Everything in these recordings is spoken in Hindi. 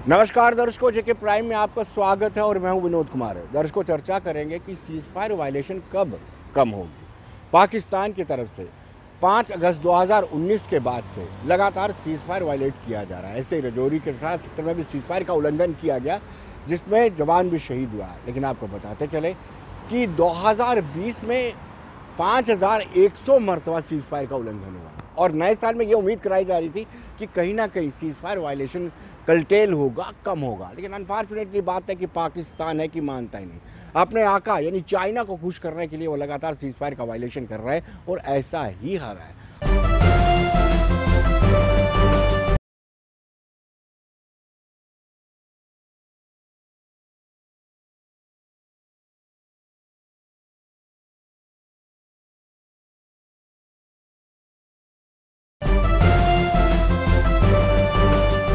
नमस्कार दर्शकों, जेके प्राइम में आपका स्वागत है और मैं हूं विनोद कुमार। दर्शकों, चर्चा करेंगे कि सीज फायर वायलेशन कब कम होगी। पाकिस्तान की तरफ से 5 अगस्त 2019 के बाद से लगातार सीज फायर वायलेट किया जा रहा है। ऐसे ही रजौरी के साथ सेक्टर में भी सीज फायर का उल्लंघन किया गया, जिसमें जवान भी शहीद हुआ है। लेकिन आपको बताते चले कि 2020 में 5100 मरतबा सीज फायर का उल्लंघन हुआ और नए साल में ये उम्मीद कराई जा रही थी कि कहीं ना कहीं सीज फायर वायलेशन कल्टेल होगा, कम होगा। लेकिन अनफॉर्चुनेटली बात है कि पाकिस्तान है कि मानता ही नहीं। अपने आका यानी चाइना को खुश करने के लिए वो लगातार सीज फायर का वायलेशन कर रहा है और ऐसा ही हो रहा है।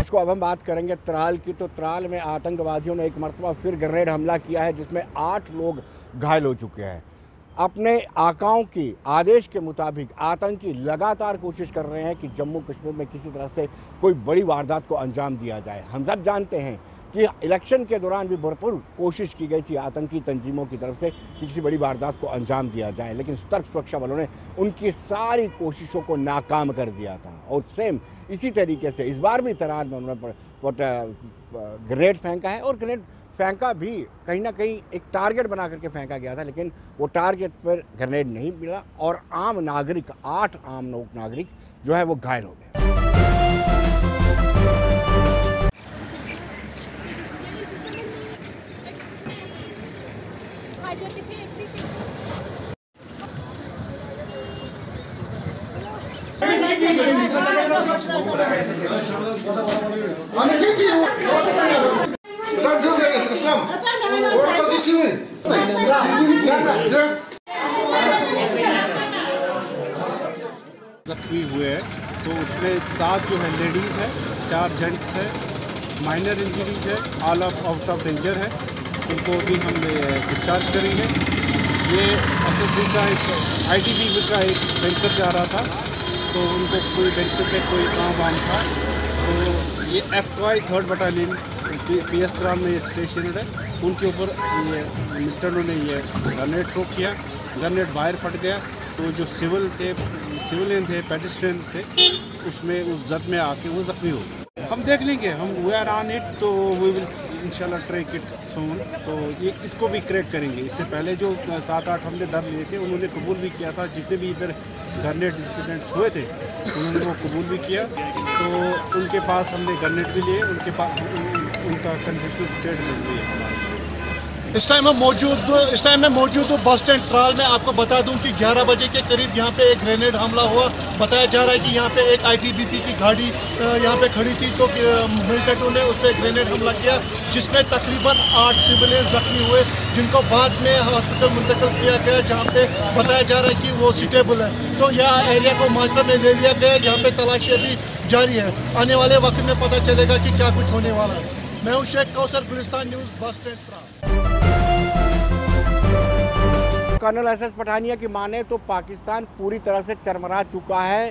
इसको अब हम बात करेंगे त्राल की। तो त्राल में आतंकवादियों ने एक मरतबा फिर ग्रेनेड हमला किया है, जिसमें 8 लोग घायल हो चुके हैं। अपने आकाओं की आदेश के मुताबिक आतंकी लगातार कोशिश कर रहे हैं कि जम्मू कश्मीर में किसी तरह से कोई बड़ी वारदात को अंजाम दिया जाए। हम सब जानते हैं कि इलेक्शन के दौरान भी भरपूर कोशिश की गई थी आतंकी तंजीमों की तरफ से कि किसी बड़ी वारदात को अंजाम दिया जाए, लेकिन सतर्क सुरक्षा बलों ने उनकी सारी कोशिशों को नाकाम कर दिया था। और सेम इसी तरीके से इस बार भी तरार में उन्होंने ग्रेनेड फेंका है और ग्रेनेड फेंका भी कहीं ना कहीं एक टारगेट बना करके फेंका गया था, लेकिन वो टारगेट पर ग्रेनेड नहीं मिला और आम नागरिक 8 आम नागरिक जो है वो घायल हो गए। जख्मी हुए हैं तो उसमें 7 जो है लेडीज़ है, 4 जेंट्स है, माइनर इंजरीज है, ऑल आउट ऑफ डेंजर है। उनको भी हमने डिस्चार्ज करी है। ये एसएसबी का एक आईटीबीपी का एक टैंकर जा रहा था, तो उनको कोई बेनिफिट पे कोई काम वाम था, तो ये FY 3rd battalion PS Tral में स्टेशन है, उनके ऊपर ये मिलिटेंटों ने ये ग्रेनेड थ्रो किया। ग्रेनेड बाहर फट गया, तो जो सिविलियन थे, पेडिस्ट्रियंस थे, उसमें उस जद में आके वो जख्मी हो गए। हम देख लेंगे, हम वी आर ऑन इट, तो वी विल इंशाल्लाह ट्रैक इट सून। तो ये इसको भी क्रैक करेंगे। इससे पहले जो 7-8 हमने डर लिए थे, उन्होंने कबूल भी किया था। जितने भी इधर ग्रेनेड इंसिडेंट्स हुए थे उन्होंने वो कबूल भी किया, तो उनके पास हमने ग्रेनेड भी लिए, उनके पास उनका कन्फेशनल स्टेटमेंट भी है हमारे। इस टाइम मैं मौजूद हूँ बस स्टैंड त्राल में। आपको बता दूं कि 11 बजे के करीब यहाँ पे एक ग्रेनेड हमला हुआ। बताया जा रहा है कि यहाँ पे एक आईटीबीपी की गाड़ी यहाँ पे खड़ी थी, तो मिलिटेंटों ने उस पर ग्रेनेड हमला किया, जिसमें तकरीबन 8 सिविलियन जख्मी हुए, जिनको बाद में हॉस्पिटल मुंतकिल किया गया, जहाँ पे बताया जा रहा है कि वो सुटेबल है। तो यह एरिया को मास्टर में ले लिया गया, यहाँ पे तलाशी अभी जारी है। आने वाले वक्त में पता चलेगा कि क्या कुछ होने वाला है। मैं हूँ Sheikh Kausar, Gulistan news, bus stand Tral. Colonel S S Pathania की माने तो पाकिस्तान पूरी तरह से चरमरा चुका है,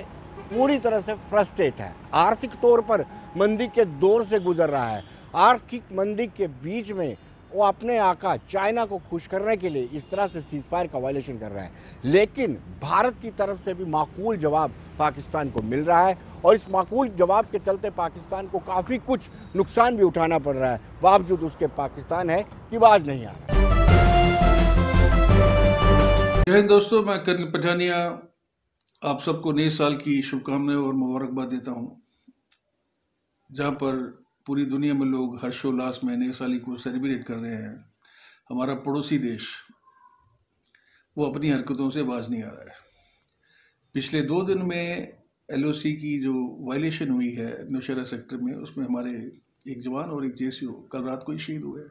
पूरी तरह से फ्रस्ट्रेट है। आर्थिक तौर पर मंदी के दौर से गुजर रहा है। आर्थिक मंदी के बीच में वो अपने आका चाइना को खुश करने के लिए इस तरह से सीज फायर का वायलेशन कर रहा है, लेकिन भारत की तरफ से भी माकूल जवाब पाकिस्तान को मिल रहा है और इस माकूल जवाब के चलते पाकिस्तान को काफ़ी कुछ नुकसान भी उठाना पड़ रहा है। बावजूद उसके पाकिस्तान है कि बाज नहीं आ रहा। जय हिंद दोस्तों, मैं कर्नल पठानिया आप सबको नए साल की शुभकामनाएं और मुबारकबाद देता हूं। जहां पर पूरी दुनिया में लोग हर्षोल्लास में नए साल को सेलिब्रेट कर रहे हैं, हमारा पड़ोसी देश वो अपनी हरकतों से बाज नहीं आ रहा है। पिछले 2 दिन में एलओसी की जो वायलेशन हुई है नौशहरा सेक्टर में, उसमें हमारे एक जवान और एक जेसीओ कल रात को ही शहीद हुए।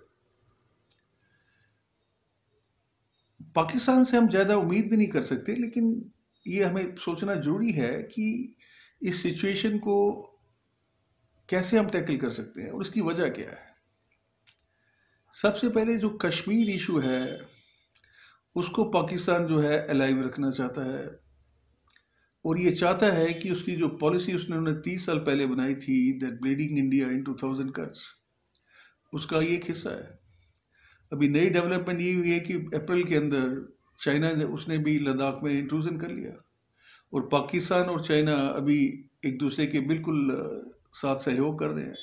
पाकिस्तान से हम ज़्यादा उम्मीद भी नहीं कर सकते, लेकिन ये हमें सोचना जरूरी है कि इस सिचुएशन को कैसे हम टैकल कर सकते हैं और उसकी वजह क्या है। सबसे पहले जो कश्मीर इशू है उसको पाकिस्तान जो है अलाइव रखना चाहता है और ये चाहता है कि उसकी जो पॉलिसी उसने 30 साल पहले बनाई थी, that bleeding India in 2000 cuts, उसका ये एक हिस्सा है। अभी नई डेवलपमेंट ये हुई है कि अप्रैल के अंदर चाइना ने उसने भी लद्दाख में इंट्रूजन कर लिया, और पाकिस्तान और चाइना अभी एक दूसरे के बिल्कुल साथ सहयोग कर रहे हैं,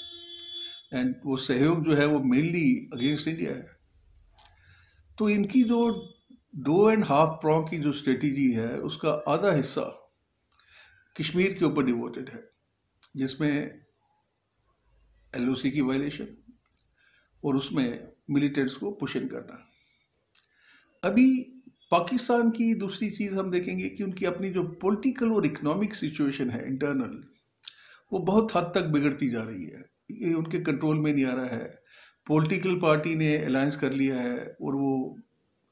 एंड वो सहयोग जो है वो मेनली अगेंस्ट इंडिया है। तो इनकी जो 2.5 prong की जो स्ट्रेटजी है उसका आधा हिस्सा कश्मीर के ऊपर डिवोटेड है, जिसमें LOC की वायलेशन और उसमें मिलिटेंट्स को पुश इन करना। अभी पाकिस्तान की दूसरी चीज़ हम देखेंगे कि उनकी अपनी जो पॉलिटिकल और इकोनॉमिक सिचुएशन है इंटरनल, वो बहुत हद तक बिगड़ती जा रही है, ये उनके कंट्रोल में नहीं आ रहा है। पॉलिटिकल पार्टी ने अलायंस कर लिया है और वो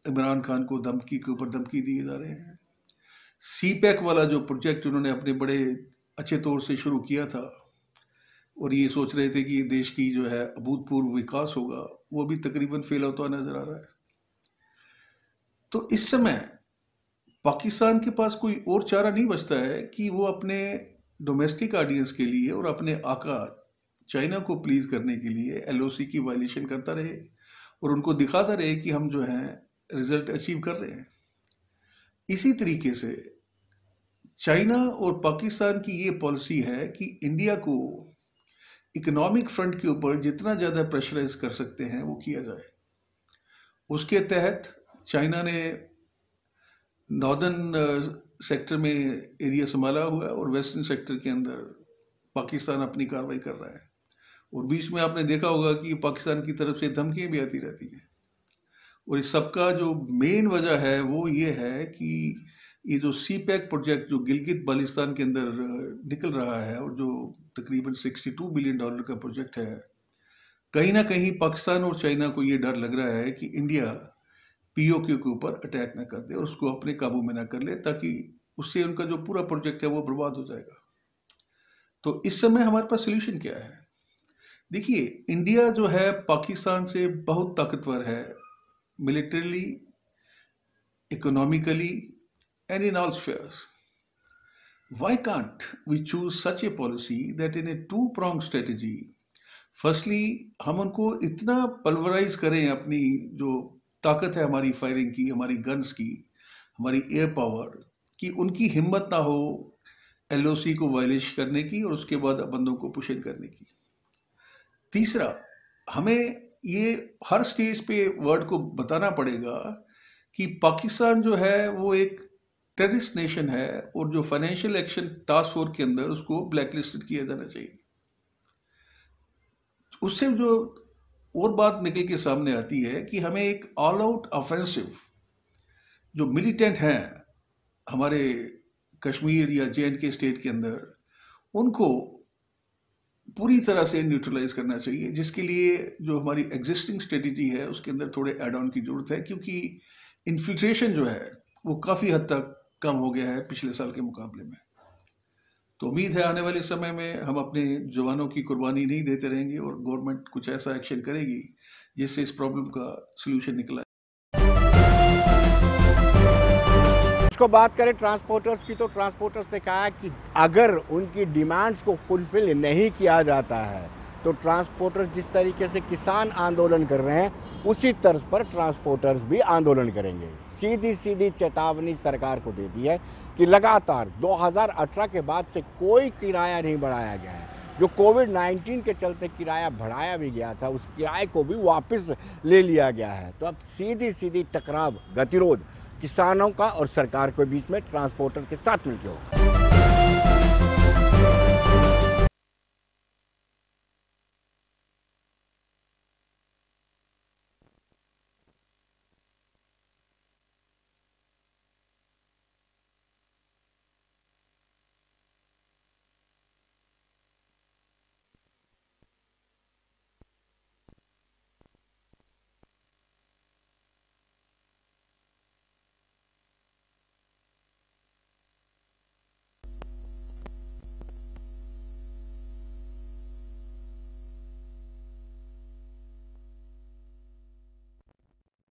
इमरान खान को धमकी के ऊपर धमकी दिए जा रहे हैं। CPEC वाला जो प्रोजेक्ट उन्होंने अपने बड़े अच्छे तौर से शुरू किया था और ये सोच रहे थे कि देश की जो है अभूतपूर्व विकास होगा, वो भी तकरीबन फेल होता नजर आ रहा है। तो इस समय पाकिस्तान के पास कोई और चारा नहीं बचता है कि वो अपने डोमेस्टिक ऑडियंस के लिए और अपने आका चाइना को प्लीज करने के लिए LOC की वायलेशन करता रहे और उनको दिखाता रहे कि हम जो है रिजल्ट अचीव कर रहे हैं। इसी तरीके से चाइना और पाकिस्तान की ये पॉलिसी है कि इंडिया को इकोनॉमिक फ्रंट के ऊपर जितना ज़्यादा प्रेशराइज कर सकते हैं वो किया जाए। उसके तहत चाइना ने नॉर्दर्न सेक्टर में एरिया संभाला हुआ है और वेस्टर्न सेक्टर के अंदर पाकिस्तान अपनी कार्रवाई कर रहा है, और बीच में आपने देखा होगा कि पाकिस्तान की तरफ से धमकियाँ भी आती रहती हैं। और इस सबका जो मेन वजह है वो ये है कि ये जो CPEC प्रोजेक्ट जो गिलगित बाल्टिस्तान के अंदर निकल रहा है और जो तकरीबन $62 बिलियन का प्रोजेक्ट है, कहीं ना कहीं पाकिस्तान और चाइना को ये डर लग रहा है कि इंडिया POK के ऊपर अटैक ना कर दे और उसको अपने काबू में ना कर ले, ताकि उससे उनका जो पूरा प्रोजेक्ट है वो बर्बाद हो जाएगा। तो इस समय हमारे पास सोल्यूशन क्या है? देखिए, इंडिया जो है पाकिस्तान से बहुत ताकतवर है, militarily, economically and in all spheres. Why can't we choose such a policy that in a two-pronged strategy, firstly हम उनको इतना पल्वराइज करें अपनी जो ताकत है हमारी फायरिंग की, हमारी गन्स की, हमारी एयर पावर की, उनकी हिम्मत ना हो LOC को वायलेट करने की और उसके बाद बंदों को पुश इन करने की। तीसरा, हमें ये हर स्टेज पे वर्ल्ड को बताना पड़ेगा कि पाकिस्तान जो है वो एक टेररिस्ट नेशन है और जो फाइनेंशियल एक्शन टास्क फोर्स के अंदर उसको ब्लैकलिस्टेड किया जाना चाहिए। उससे जो और बात निकल के सामने आती है कि हमें एक ऑल आउट ऑफेंसिव जो मिलिटेंट हैं हमारे कश्मीर या JNK स्टेट के अंदर, उनको पूरी तरह से न्यूट्रलाइज करना चाहिए, जिसके लिए जो हमारी एग्जिस्टिंग स्ट्रेटजी है उसके अंदर थोड़े एड ऑन की जरूरत है, क्योंकि इन्फिल्ट्रेशन जो है वो काफ़ी हद तक कम हो गया है पिछले साल के मुकाबले में। तो उम्मीद है आने वाले समय में हम अपने जवानों की कुर्बानी नहीं देते रहेंगे और गवर्नमेंट कुछ ऐसा एक्शन करेगी जिससे इस प्रॉब्लम का सलूशन निकला। इसको बात करें ट्रांसपोर्टर्स की, तो ट्रांसपोर्टर्स ने कहा कि अगर उनकी डिमांड्स को फुलफिल नहीं किया जाता है तो ट्रांसपोर्टर्स जिस तरीके से किसान आंदोलन कर रहे हैं उसी तर्ज पर ट्रांसपोर्टर्स भी आंदोलन करेंगे। सीधी सीधी चेतावनी सरकार को दे दी है कि लगातार 2018 के बाद से कोई किराया नहीं बढ़ाया गया है। जो कोविड-19 के चलते किराया बढ़ाया भी गया था उस किराए को भी वापस ले लिया गया है। तो अब सीधी सीधी टकराव, गतिरोध किसानों का और सरकार के बीच में ट्रांसपोर्टर के साथ मिलकर होगा।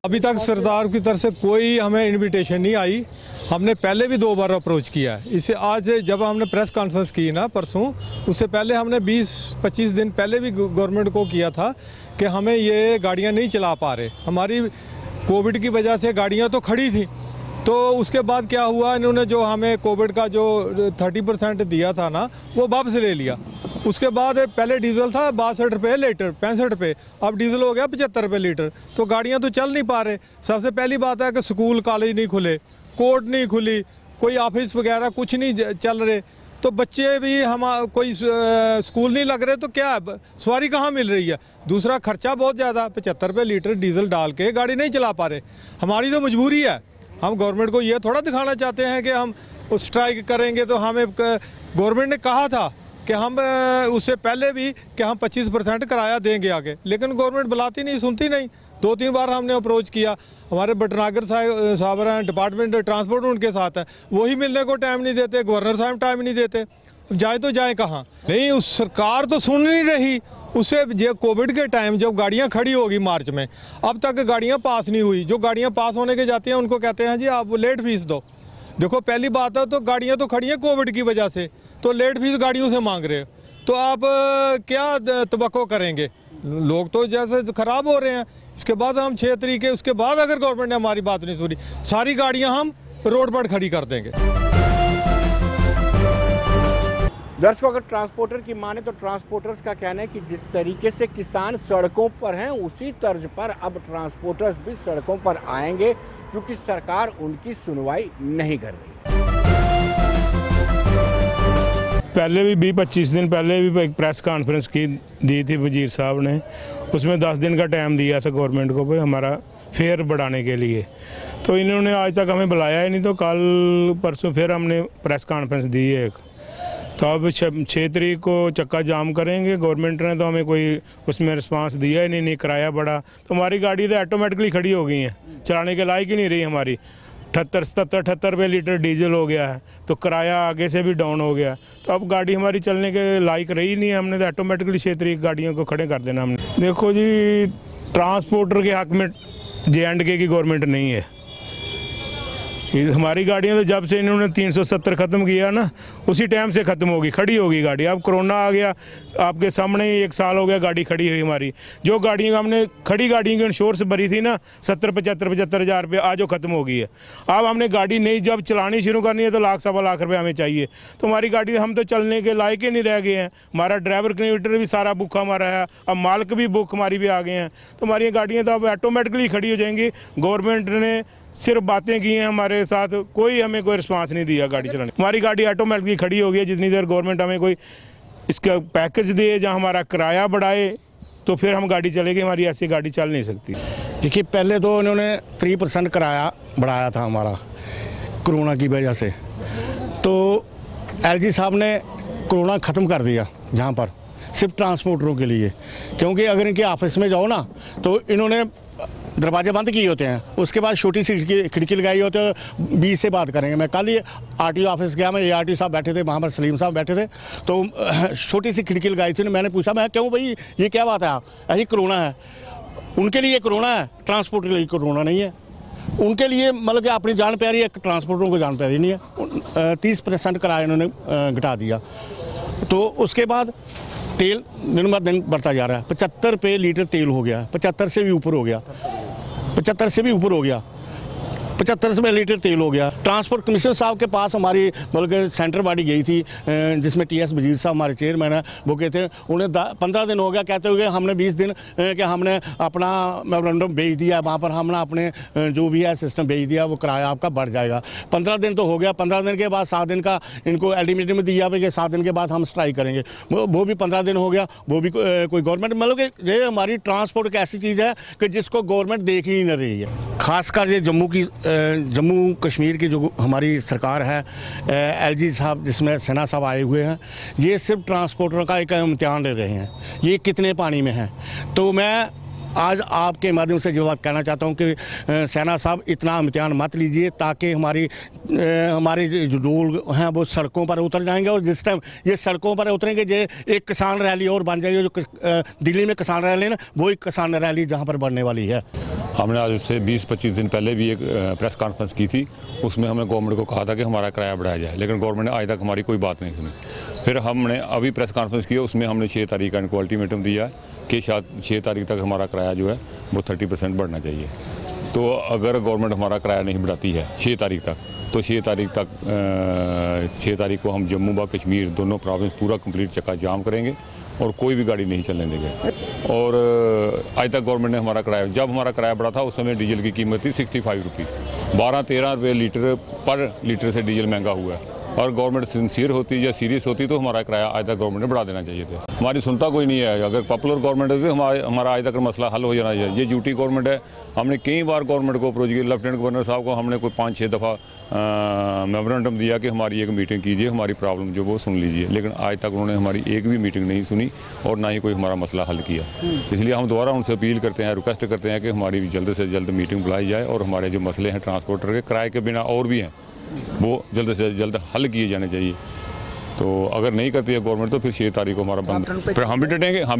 अभी तक सरदार की तरफ से कोई हमें इनविटेशन नहीं आई। हमने पहले भी 2 बार अप्रोच किया है। इसे आज जब हमने प्रेस कॉन्फ्रेंस की ना परसों, उससे पहले हमने 20-25 दिन पहले भी गवर्नमेंट को किया था कि हमें ये गाड़ियाँ नहीं चला पा रहे। हमारी कोविड की वजह से गाड़ियाँ तो खड़ी थी, तो उसके बाद क्या हुआ, इन्होंने जो हमें कोविड का जो 30% दिया था ना, वो वापस ले लिया। उसके बाद पहले डीजल था 62 रुपये लीटर, 65 रुपये, अब डीजल हो गया 75 रुपये लीटर। तो गाड़ियाँ तो चल नहीं पा रहे। सबसे पहली बात है कि स्कूल कॉलेज नहीं खुले, कोर्ट नहीं खुली, कोई ऑफिस वगैरह कुछ नहीं चल रहे, तो बच्चे भी हम कोई स्कूल नहीं लग रहे, तो क्या सवारी कहाँ मिल रही है। दूसरा खर्चा बहुत ज़्यादा, 75 रुपये लीटर डीजल डाल के गाड़ी नहीं चला पा रहे। हमारी तो मजबूरी है। हम गवर्नमेंट को ये थोड़ा दिखाना चाहते हैं कि हम स्ट्राइक करेंगे। तो हमें गवर्नमेंट ने कहा था कि हम उससे पहले भी कि हम 25% किराया देंगे आगे, लेकिन गवर्नमेंट बुलाती नहीं, सुनती नहीं। 2-3 बार हमने अप्रोच किया, हमारे भटनागर साहब हैं, डिपार्टमेंट ट्रांसपोर्ट उनके साथ है, वही मिलने को टाइम नहीं देते, गवर्नर साहब टाइम नहीं देते। जाए तो जाए कहाँ? नहीं, उस सरकार तो सुन नहीं रही। उससे जो कोविड के टाइम जब गाड़ियाँ खड़ी होगी मार्च में, अब तक गाड़ियाँ पास नहीं हुई। जो गाड़ियाँ पास होने के जाती हैं उनको कहते हैं जी आप लेट फीस दो। देखो पहली बात है तो गाड़ियाँ तो खड़ी हैं कोविड की वजह से, तो लेट फीस गाड़ियों से मांग रहे हो, तो आप क्या तवक्को करेंगे? लोग तो जैसे ख़राब हो रहे हैं। इसके बाद हम 6 तरीके, उसके बाद अगर गवर्नमेंट ने हमारी बात नहीं सुनी, सारी गाड़ियाँ हम रोड पर खड़ी कर देंगे। दर्शकों, अगर ट्रांसपोर्टर की माने तो ट्रांसपोर्टर्स का कहना है कि जिस तरीके से किसान सड़कों पर हैं, उसी तर्ज पर अब ट्रांसपोर्टर्स भी सड़कों पर आएंगे, क्योंकि सरकार उनकी सुनवाई नहीं कर रही। पहले भी 20-25 दिन पहले भी एक प्रेस कॉन्फ्रेंस दी थी वजीर साहब ने, उसमें 10 दिन का टाइम दिया था गवर्नमेंट को भाई हमारा फेयर बढ़ाने के लिए। तो इन्होंने आज तक हमें बुलाया ही नहीं, तो कल परसों फिर हमने प्रेस कॉन्फ्रेंस दी है एक। तो अब 6 तरीक को चक्का जाम करेंगे। गवर्नमेंट ने तो हमें कोई उसमें रिस्पांस दिया ही नहीं, किराया बढ़ा, तो हमारी गाड़ी तो ऑटोमेटिकली खड़ी हो गई हैं, चलाने के लायक ही नहीं रही हमारी। 78 रुपये लीटर डीजल हो गया है, तो किराया आगे से भी डाउन हो गया, तो अब गाड़ी हमारी चलने के लायक रही नहीं है। हमने तो ऑटोमेटिकली 6 तरीक गाड़ियों को खड़े कर देना हमने। देखो जी, ट्रांसपोर्टर के हक में J&K की गवर्नमेंट नहीं है। हमारी गाड़ियाँ तो जब से इन्होंने 370 ख़त्म किया ना, उसी टाइम से ख़त्म होगी, खड़ी होगी गाड़ी। अब कोरोना आ गया, आपके सामने ही 1 साल हो गया गाड़ी खड़ी हुई हमारी। जो गाड़ियाँ हमने खड़ी गाड़ियों की इंश्योरेंस भरी थी ना 70-75 हज़ार रुपये, आज वो ख़त्म हो गई है। अब हमने गाड़ी नहीं जब चलानी शुरू करनी है तो 1-1.25 लाख रुपये हमें चाहिए। तो हमारी गाड़ी हम तो चलने के लायक ही नहीं रह गए हैं। हमारा ड्राइवर कंडक्टर भी सारा बुक हमारा है, अब मालिक भी बुक हमारी भी आ गए हैं। तो हमारी गाड़ियाँ तो अब ऑटोमेटिकली खड़ी हो जाएंगी। गवर्नमेंट ने सिर्फ बातें की हैं हमारे साथ, कोई हमें कोई रिस्पांस नहीं दिया गाड़ी चलाने। हमारी गाड़ी ऑटोमेटिकली खड़ी हो गई है। जितनी देर गवर्नमेंट हमें कोई इसका पैकेज दे, जहाँ हमारा किराया बढ़ाए, तो फिर हम गाड़ी चलेगी। हमारी ऐसी गाड़ी चल नहीं सकती। देखिए, पहले तो इन्होंने 3% किराया बढ़ाया था हमारा कोरोना की वजह से, तो LG साहब ने कोरोना ख़त्म कर दिया जहाँ पर, सिर्फ ट्रांसपोर्टरों के लिए। क्योंकि अगर इनके ऑफिस में जाओ ना, तो इन्होंने दरवाजे बंद किए होते हैं, उसके बाद छोटी सी खिड़की लगाई होती है, 20 से बात करेंगे। मैं कल ही RTO ऑफिस गया, मैं ARTO साहब बैठे थे वहाँ पर, सलीम साहब बैठे थे, तो छोटी सी खिड़की लगाई थी। मैंने पूछा, मैं क्यों भाई ये क्या बात है, आप ऐसी कोरोना है? उनके लिए कोरोना है, ट्रांसपोर्ट के लिए कोरोना नहीं है। उनके लिए मतलब कि अपनी जान प्यारी है, ट्रांसपोर्टरों को जान प्यारी नहीं है। 30% किराया इन्होंने घटा दिया। तो उसके बाद तेल दिन ब दिन बढ़ता जा रहा है। 75 रुपये लीटर तेल हो गया, 75 से भी ऊपर हो गया, 75 से भी ऊपर हो गया, 75 रुपये लीटर तेल हो गया। ट्रांसपोर्ट कमिश्नर साहब के पास हमारी बल्कि सेंटर बॉडी गई थी, जिसमें TS वजीर साहब हमारे चेयरमैन है, वो कहते हैं उन्हें 15 दिन हो गया, कहते हुए हमने 20 दिन कि हमने अपना मेमोरेंडम भेज दिया, वहाँ पर हमने अपने जो भी है सिस्टम भेज दिया, वो किराया आपका बढ़ जाएगा। 15 दिन तो हो गया, 15 दिन के बाद 7 दिन का इनको अल्टीमेटम दिया कि 7 दिन के बाद हम स्ट्राइक करेंगे, वो भी 15 दिन हो गया, वो भी कोई गवर्नमेंट मतलब कि ये हमारी ट्रांसपोर्ट एक ऐसी चीज़ है कि जिसको गवर्नमेंट देख ही नहीं रही है। खासकर ये जम्मू कश्मीर की जो हमारी सरकार है, LG साहब जिसमें सेना साहब आए हुए हैं, ये सिर्फ ट्रांसपोर्टरों का एक इम्तिहान ले रहे हैं, ये कितने पानी में हैं। तो मैं आज आपके माध्यम से जो बात कहना चाहता हूँ कि सेना साहब इतना इम्तिहान मत लीजिए, ताकि हमारे जो लोग हैं वो सड़कों पर उतर जाएंगे। और जिस टाइम ये सड़कों पर उतरेंगे, जो एक किसान रैली और बन जाएगी, जो दिल्ली में किसान रैली ना, वो एक किसान रैली जहाँ पर बढ़ने वाली है। हमने आज उससे 20-25 दिन पहले भी एक प्रेस कॉन्फ्रेंस की थी, उसमें हमने गवर्नमेंट को कहा था कि हमारा किराया बढ़ाया जाए, लेकिन गवर्नमेंट ने आज तक हमारी कोई बात नहीं सुनी। फिर हमने अभी प्रेस कॉन्फ्रेंस की, उसमें हमने 6 तारीख का इनको अल्टीमेटम दिया कि शायद 6 तारीख तक हमारा किराया जो है वो 30% बढ़ना चाहिए। तो अगर गवर्नमेंट हमारा किराया नहीं बढ़ाती है 6 तारीख तक, तो 6 तारीख को हम जम्मू व कश्मीर दोनों प्रोविंस पूरा कंप्लीट चक्का जाम करेंगे और कोई भी गाड़ी नहीं चलने देंगे। और आज तक गवर्नमेंट ने हमारा किराया, जब हमारा किराया बढ़ा था उस समय डीजल की कीमत थी 65 रुपीज़, 12-13 रुपये लीटर पर लीटर से डीजल महंगा हुआ है। और गवर्नमेंट सिंसियर होती या सीरियस होती तो हमारा किराया आज तक गवर्नमेंट ने बढ़ा देना चाहिए था। हमारी सुनता कोई नहीं है। अगर पॉपुलर गवर्नमेंट है तो हमारा आज तक मसला हल हो जाना चाहिए। ये ड्यूटी गवर्नमेंट है। हमने कई बार गवर्नमेंट को अप्रोच किया, लेफ्टिनेंट गवर्नर साहब को हमने कोई 5-6 दफ़ा मेमोरेंडम दिया कि हमारी एक मीटिंग कीजिए, हमारी प्रॉब्लम जो वो सुन लीजिए, लेकिन आज तक उन्होंने हमारी एक भी मीटिंग नहीं सुनी और ना ही कोई हमारा मसला हल किया। इसलिए हम दोबारा उनसे अपील करते हैं, रिक्वेस्ट करते हैं कि हमारी जल्द से जल्द मीटिंग बुलाई जाए और हमारे जो मसले हैं ट्रांसपोर्टर के किराए के बिना और भी हैं वो जल्द से जल्द हल किए जाने चाहिए। तो अगर नहीं करती है गवर्नमेंट तो फिर 6 तारीख को हमारा बंद, फिर हम भी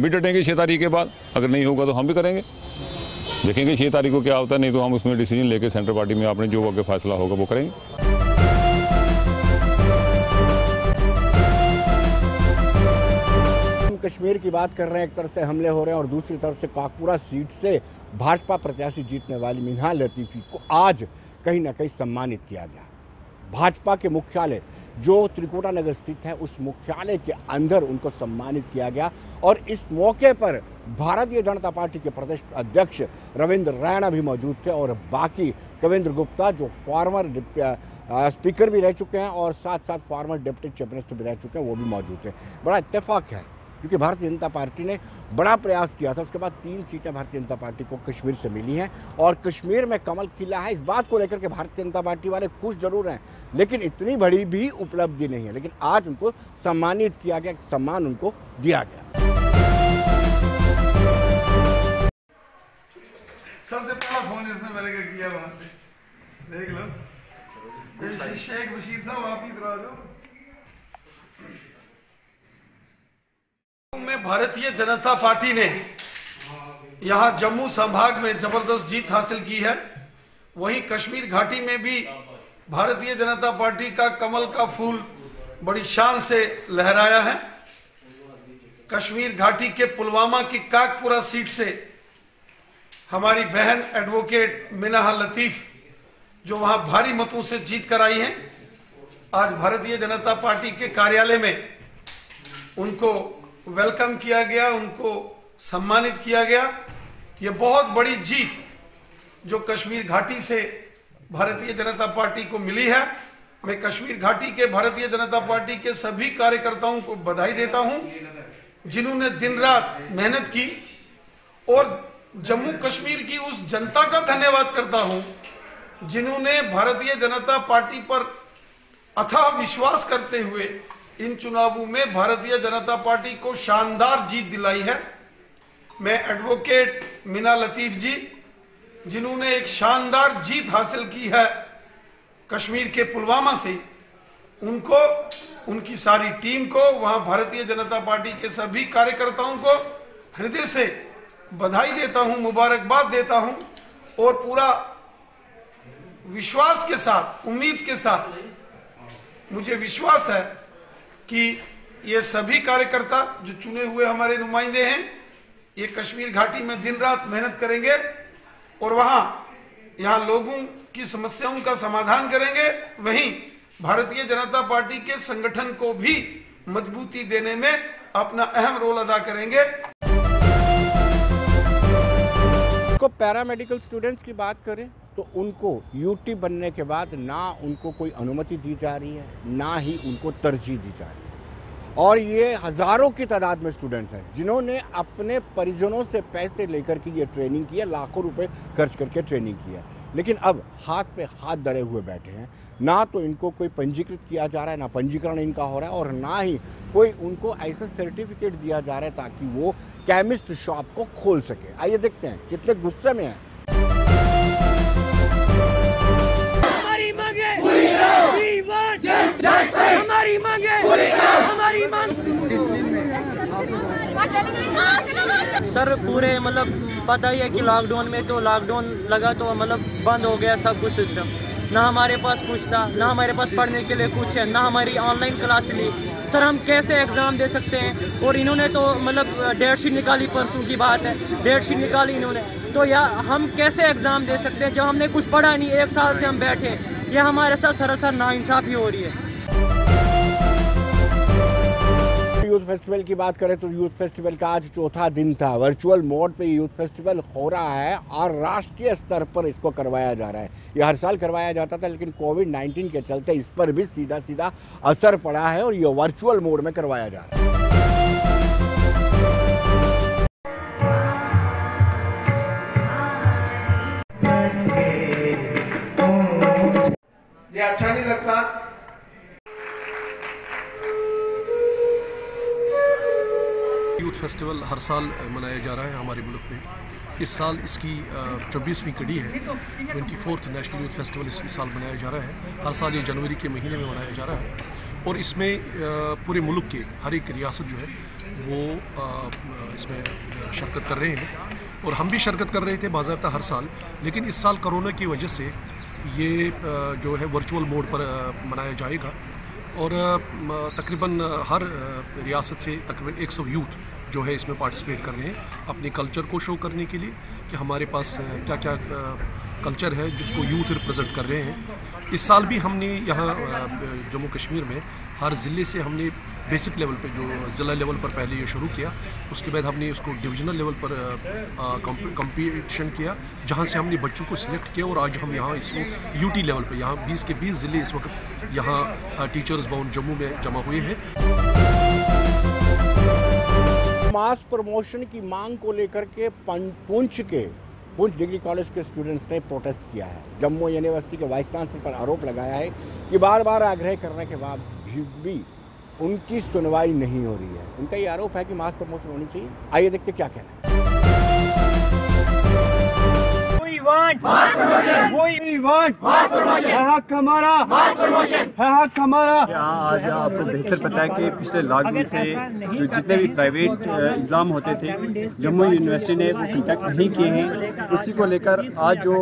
डटेंगे 6 तारीख के बाद। अगर नहीं होगा तो हम भी करेंगे, देखेंगे 6 तारीख को क्या होता है, नहीं तो हम उसमें डिसीजन लेके सेंट्रल पार्टी में आपने जो आगे फैसला होगा वो करेंगे। कश्मीर की बात कर रहे हैं, एक तरफ से हमले हो रहे हैं और दूसरी तरफ से काकपुरा सीट से भाजपा प्रत्याशी जीतने वाली मिन्हाल लतीफ़ी को आज कहीं ना कहीं सम्मानित किया गया। भाजपा के मुख्यालय जो त्रिकुटा नगर स्थित है उस मुख्यालय के अंदर उनको सम्मानित किया गया और इस मौके पर भारतीय जनता पार्टी के प्रदेश अध्यक्ष रविंद्र रैना भी मौजूद थे और बाकी कविंद्र गुप्ता जो फॉर्मर स्पीकर भी रह चुके हैं और साथ साथ फॉर्मर डिप्टी चीफ मिनिस्टर भी रह चुके हैं, वो भी मौजूद थे। बड़ा इत्तेफाक है क्योंकि भारतीय जनता पार्टी ने बड़ा प्रयास किया था, उसके बाद 3 सीटें भारतीय जनता पार्टी को कश्मीर से मिली हैं और कश्मीर में कमल खिला है। इस बात को लेकर के भारतीय जनता पार्टी वाले खुश जरूर हैं, लेकिन इतनी बड़ी भी उपलब्धि नहीं है। लेकिन आज उनको सम्मानित किया गया, सम्मान उनको दिया गया। सबसे पहला फोन इसने मेरे को किया वहां से, देख लो शेख बशीर साहब आप ही इधर आ जाओ। में भारतीय जनता पार्टी ने यहां जम्मू संभाग में जबरदस्त जीत हासिल की है, वहीं कश्मीर घाटी में भी भारतीय जनता पार्टी का कमल का फूल बड़ी शान से लहराया है। कश्मीर घाटी के पुलवामा की काकपुरा सीट से हमारी बहन एडवोकेट मिन्हाल लतीफ़ जो वहां भारी मतों से जीत कर आई हैं, आज भारतीय जनता पार्टी के कार्यालय में उनको वेलकम किया गया, उनको सम्मानित किया गया। ये बहुत बड़ी जीत जो कश्मीर घाटी से भारतीय जनता पार्टी को मिली है। मैं कश्मीर घाटी के भारतीय जनता पार्टी के सभी कार्यकर्ताओं को बधाई देता हूं जिन्होंने दिन रात मेहनत की और जम्मू कश्मीर की उस जनता का धन्यवाद करता हूं जिन्होंने भारतीय जनता पार्टी पर अथाह विश्वास करते हुए इन चुनावों में भारतीय जनता पार्टी को शानदार जीत दिलाई है। मैं एडवोकेट मिन्हाल लतीफ़ जी जिन्होंने एक शानदार जीत हासिल की है कश्मीर के पुलवामा से, उनको, उनकी सारी टीम को, वहां भारतीय जनता पार्टी के सभी कार्यकर्ताओं को हृदय से बधाई देता हूं, मुबारकबाद देता हूं और पूरा विश्वास के साथ, उम्मीद के साथ मुझे विश्वास है कि ये सभी कार्यकर्ता जो चुने हुए हमारे नुमाइंदे हैं, ये कश्मीर घाटी में दिन रात मेहनत करेंगे और यहाँ लोगों की समस्याओं का समाधान करेंगे। वहीं भारतीय जनता पार्टी के संगठन को भी मजबूती देने में अपना अहम रोल अदा करेंगे। को पैरामेडिकल स्टूडेंट्स की बात करें तो उनको यूटी बनने के बाद ना उनको कोई अनुमति दी जा रही है, ना ही उनको तरजीह दी जा रही है। और ये हज़ारों की तादाद में स्टूडेंट्स हैं जिन्होंने अपने परिजनों से पैसे लेकर के ये ट्रेनिंग की है, लाखों रुपए खर्च करके ट्रेनिंग की है, लेकिन अब हाथ पे हाथ धरे हुए बैठे हैं। ना तो इनको कोई पंजीकृत किया जा रहा है, ना पंजीकरण इनका हो रहा है और ना ही कोई उनको ऐसा सर्टिफिकेट दिया जा रहा है ताकि वो केमिस्ट शॉप को खोल सके। आइए देखते हैं कितने गुस्से में हैं। हमारी मांगे हमारी मांगे हमारी मांग सर पूरे मतलब पता ही है कि लॉकडाउन में तो लॉकडाउन लगा तो मतलब बंद हो गया सब कुछ सिस्टम। ना हमारे पास कुछ था, ना हमारे पास पढ़ने के लिए कुछ है, ना हमारी ऑनलाइन क्लास ली, सर हम कैसे एग्ज़ाम दे सकते हैं? और इन्होंने तो मतलब डेट शीट निकाली, परसों की बात है, डेट शीट निकाली इन्होंने, तो या हम कैसे एग्ज़ाम दे सकते हैं जब हमने कुछ पढ़ा नहीं, 1 साल से हम बैठे। यह हमारे साथ सरासर नाइंसाफ़ी हो रही है। यूथ फेस्टिवल की बात करें तो यूथ फेस्टिवल का आज चौथा दिन था। वर्चुअल मोड पे यूथ फेस्टिवल हो रहा है और राष्ट्रीय स्तर पर इसको करवाया जा रहा है। ये हर साल करवाया जाता था, लेकिन कोविड-19 के चलते इस पर भी सीधा सीधा असर पड़ा है और ये वर्चुअल मोड में करवाया जा रहा है। ये अच्छा नहीं लगता। यूथ फेस्टिवल हर साल मनाया जा रहा है हमारे मुल्क में। इस साल इसकी 24वीं कड़ी है। 24th नेशनल यूथ फेस्टिवल इस साल मनाया जा रहा है। हर साल ये जनवरी के महीने में मनाया जा रहा है और इसमें पूरे मुल्क के हर एक रियासत जो है वो इसमें शिरकत कर रहे हैं और हम भी शिरकत कर रहे थे बाज़ाब्ता हर साल, लेकिन इस साल कोरोना की वजह से ये जो है वर्चुअल मोड पर मनाया जाएगा और तकरीबन हर रियासत से तकरीबन 100 यूथ जो है इसमें पार्टिसिपेट कर रहे हैं अपने कल्चर को शो करने के लिए कि हमारे पास क्या क्या कल्चर है जिसको यूथ रिप्रेजेंट कर रहे हैं। इस साल भी हमने यहाँ जम्मू कश्मीर में हर ज़िले से हमने बेसिक लेवल पे जो ज़िला लेवल पर पहले ये शुरू किया, उसके बाद हमने इसको डिवीज़नल लेवल पर कंपटीशन किया, जहाँ से हमने बच्चों को सिलेक्ट किया और आज हम यहाँ इसको यूटी लेवल पे यहाँ 20 के 20 ज़िले इस वक्त यहाँ टीचर्स बाउंड जम्मू में जमा हुए हैं। मास प्रमोशन की मांग को लेकर के पुंछ डिग्री कॉलेज के स्टूडेंट्स ने प्रोटेस्ट किया है। जम्मू यूनिवर्सिटी के वाइस चांसलर पर आरोप लगाया है कि बार बार आग्रह करने के बाद भी उनकी सुनवाई नहीं हो रही है। उनका ये आरोप है कि मास प्रमोशन होनी चाहिए। आइए देखते क्या कहना है। आज आपको बेहतर पता है कि पिछले लॉकडाउन से जो जितने भी प्राइवेट एग्ज़ाम होते थे जम्मू यूनिवर्सिटी ने वो कंडक्ट नहीं किए हैं। उसी को लेकर आज जो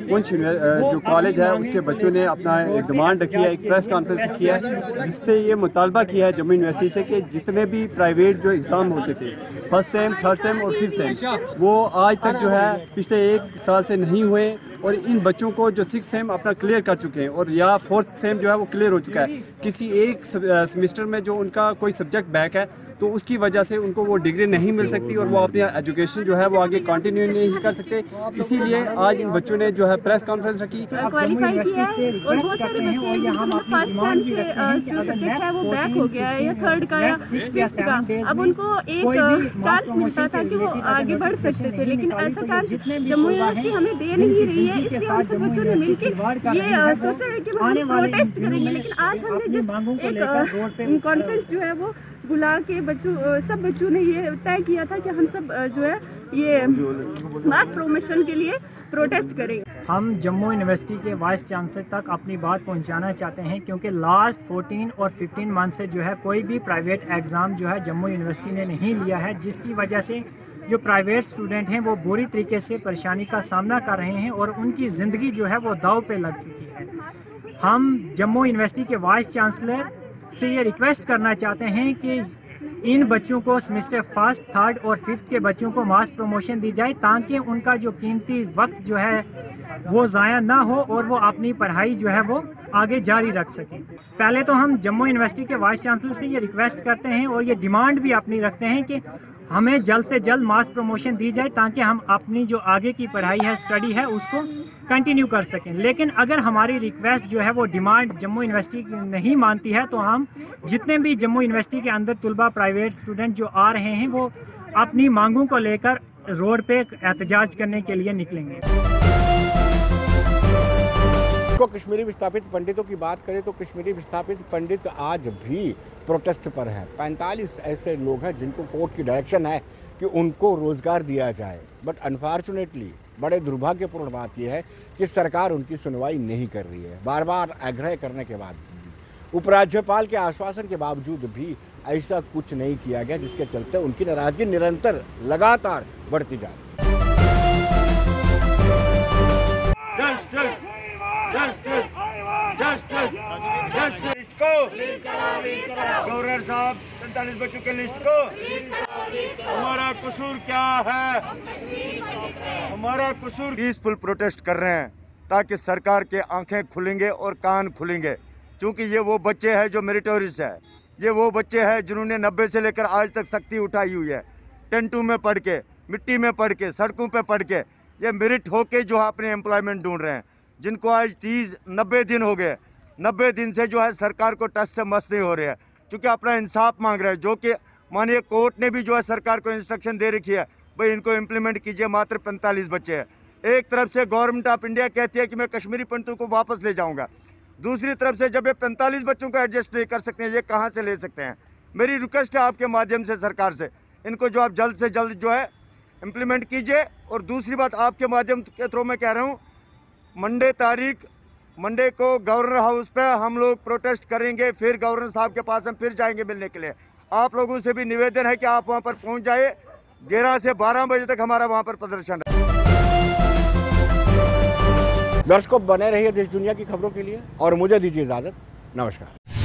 पुंछ जो कॉलेज है उसके बच्चों ने अपना एक डिमांड रखी है, एक प्रेस कॉन्फ्रेंस की है, जिससे ये मुतालबा किया है जम्मू यूनिवर्सिटी से कि जितने भी प्राइवेट जो एग्ज़ाम होते थे फर्स्ट सेम, थर्ड सेम और फिफ्थ सेम, वो आज तक जो है पिछले 1 साल से नहीं हुए और इन बच्चों को जो 6th सेम अपना क्लियर कर चुके हैं और या 4th सेम जो है वो क्लियर हो चुका है। किसी एक सेमेस्टर में जो उनका कोई सब्जेक्ट बैक है तो उसकी वजह से उनको वो डिग्री नहीं मिल सकती और वो अपनी एजुकेशन जो है वो आगे कंटिन्यू नहीं कर सकते। इसीलिए आज इन बच्चों ने जो है प्रेस कॉन्फ्रेंस रखी, क्वालिफाई किया है और बहुत सारे बच्चे फर्स्ट सेम से जो सब्जेक्ट है वो बैक हो गया है या थर्ड का या फिफ्थ का। अब उनको एक चांस मिलता था कि वो आगे बढ़ सकते थे, लेकिन ऐसा चांस जम्मू यूनिवर्सिटी हमें दे नहीं रही है। इसलिए हम सब बच्चों ने मिलकर ये सोचा है कि हम प्रोटेस्ट करेंगे। लेकिन आज हमने जिस एक कॉन्फ्रेंस जो है वो बुला के सब बच्चों ने ये तय किया था कि हम सब जो है ये मास प्रमोशन के लिए प्रोटेस्ट करेंगे। हम जम्मू यूनिवर्सिटी के वाइस चांसलर तक अपनी बात पहुंचाना चाहते हैं, क्योंकि लास्ट 14 और 15 मंथ से जो है कोई भी प्राइवेट एग्ज़ाम जो है जम्मू यूनिवर्सिटी ने नहीं लिया है, जिसकी वजह से जो प्राइवेट स्टूडेंट हैं वो बुरी तरीके से परेशानी का सामना कर रहे हैं और उनकी ज़िंदगी जो है वो दाव पे लग चुकी है। हम जम्मू यूनिवर्सिटी के वाइस चांसलर से ये रिक्वेस्ट करना चाहते हैं कि इन बच्चों को सेमेस्टर 1st, 3rd और 5th के बच्चों को मास प्रमोशन दी जाए, ताकि उनका जो कीमती वक्त जो है वो ज़ाया ना हो और वो अपनी पढ़ाई जो है वो आगे जारी रख सकें। पहले तो हम जम्मू यूनिवर्सिटी के वाइस चांसलर से ये रिक्वेस्ट करते हैं और ये डिमांड भी अपनी रखते हैं कि हमें जल्द से जल्द मास प्रमोशन दी जाए, ताकि हम अपनी जो आगे की पढ़ाई है, स्टडी है, उसको कंटिन्यू कर सकें। लेकिन अगर हमारी रिक्वेस्ट जो है वो डिमांड जम्मू यूनिवर्सिटी नहीं मानती है तो हम जितने भी जम्मू यूनिवर्सिटी के अंदर तलबा प्राइवेट स्टूडेंट जो आ रहे हैं वो अपनी मांगों को लेकर रोड पे एहतजाज करने के लिए निकलेंगे। को कश्मीरी विस्थापित पंडितों की बात करें तो कश्मीरी विस्थापित पंडित आज भी प्रोटेस्ट पर हैं। 45 ऐसे लोग हैं जिनको कोर्ट की डायरेक्शन है कि उनको रोजगार दिया जाए, बट अनफॉर्चुनेटली बड़े दुर्भाग्यपूर्ण बात यह है कि सरकार उनकी सुनवाई नहीं कर रही है। बार बार आग्रह करने के बाद उपराज्यपाल के आश्वासन के बावजूद भी ऐसा कुछ नहीं किया गया, जिसके चलते उनकी नाराजगी निरंतर लगातार बढ़ती जा रही है। लिस्ट को गवर्नर साहब 45 बच्चों के लिस्ट को हमारा कसूर क्या है? हमारा कसूर पीसफुल प्रोटेस्ट कर रहे हैं ताकि सरकार के आंखें खुलेंगे और कान खुलेंगे, क्योंकि ये वो बच्चे हैं जो मेरिटोरियस है। ये वो बच्चे हैं जिन्होंने 90 से लेकर आज तक सख्ती उठाई हुई है, टेंटों में पढ़ के, मिट्टी में पढ़ के, सड़कों पे पढ़ के, ये मेरिट होके जो है अपने एम्प्लॉयमेंट ढूंढ रहे हैं, जिनको आज 90 दिन हो गए। 90 दिन से जो है सरकार को टच से मस नहीं हो रहे हैं, क्योंकि अपना इंसाफ मांग रहे हैं, जो कि माननीय कोर्ट ने भी जो है सरकार को इंस्ट्रक्शन दे रखी है, भाई इनको इम्प्लीमेंट कीजिए। मात्र 45 बच्चे हैं। एक तरफ से गवर्नमेंट ऑफ इंडिया कहती है कि मैं कश्मीरी पंडितों को वापस ले जाऊंगा, दूसरी तरफ से जब ये 45 बच्चों को एडजस्ट नहीं कर सकते हैं, ये कहाँ से ले सकते हैं? मेरी रिक्वेस्ट है आपके माध्यम से सरकार से, इनको जो आप जल्द से जल्द जो है इम्प्लीमेंट कीजिए। और दूसरी बात आपके माध्यम के थ्रू मैं कह रहा हूँ, मंडे को गवर्नर हाउस पे हम लोग प्रोटेस्ट करेंगे, फिर गवर्नर साहब के पास हम फिर जाएंगे मिलने के लिए। आप लोगों से भी निवेदन है कि आप वहाँ पर पहुँच जाए। 11 से 12 बजे तक हमारा वहाँ पर प्रदर्शन है। दर्शकों, बने रहिए देश दुनिया की खबरों के लिए और मुझे दीजिए इजाजत। नमस्कार।